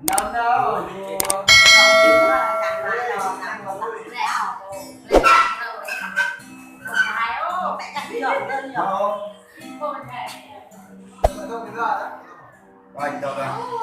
Năm đâu rồi chào bạn.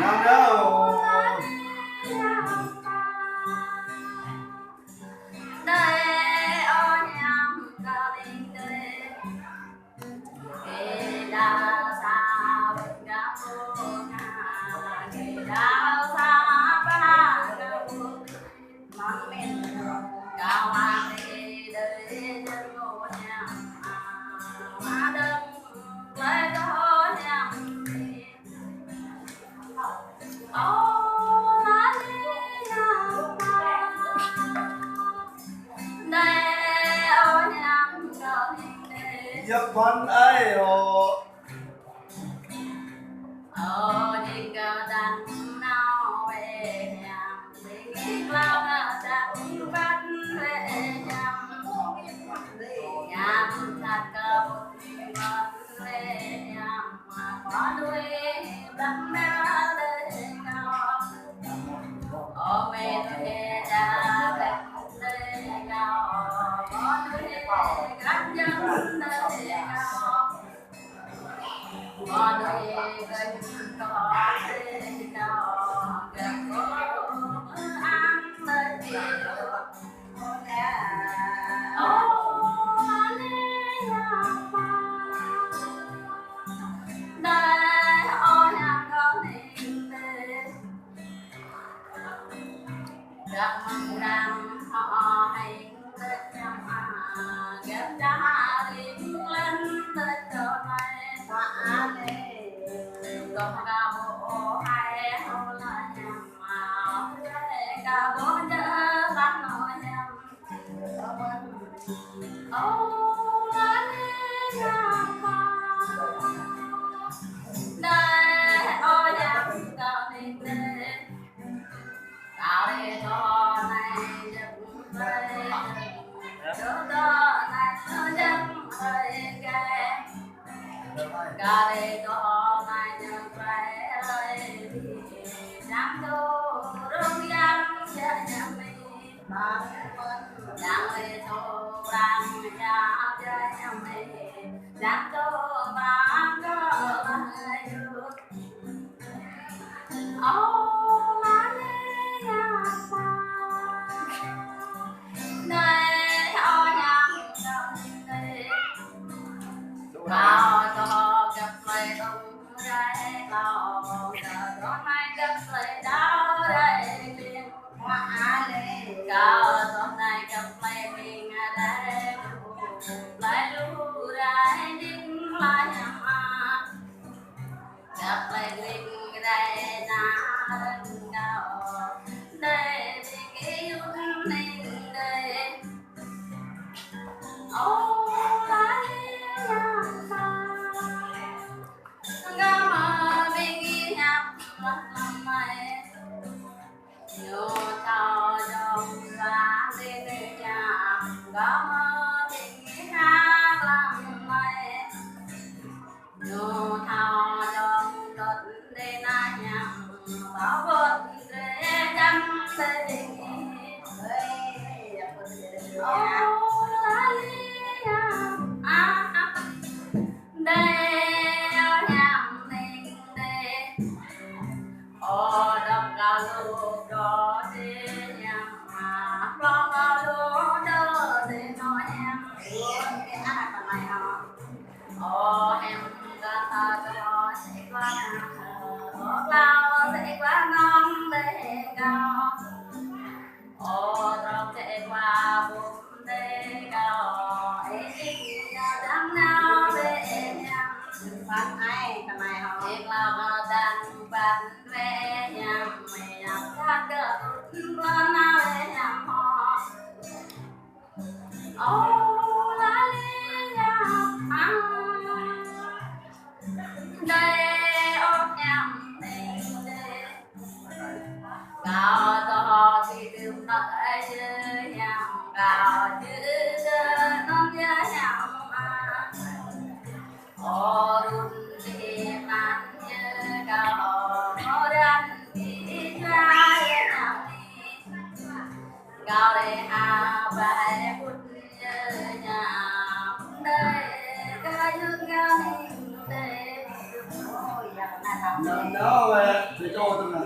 Năm đâu giấc con ấy rồi em ra ta cho sẽ qua lao sẽ qua ngon để cao ô trong sẽ qua bụng để cao ấy đang nào để nhang phát hay cái này họ biết lao đang bàn về nhang mày nhang các cỡ con nào để nhang họ ô la li nhang đây ô nhang đây cao to thì đừng nói chứ nhang cao chứ non nhớ nhang ô run đi man như cao ô đan đi ra nhang cao để hà bài phút như nhang đây cái nước cao đây ôi Nó về thì cho tôi là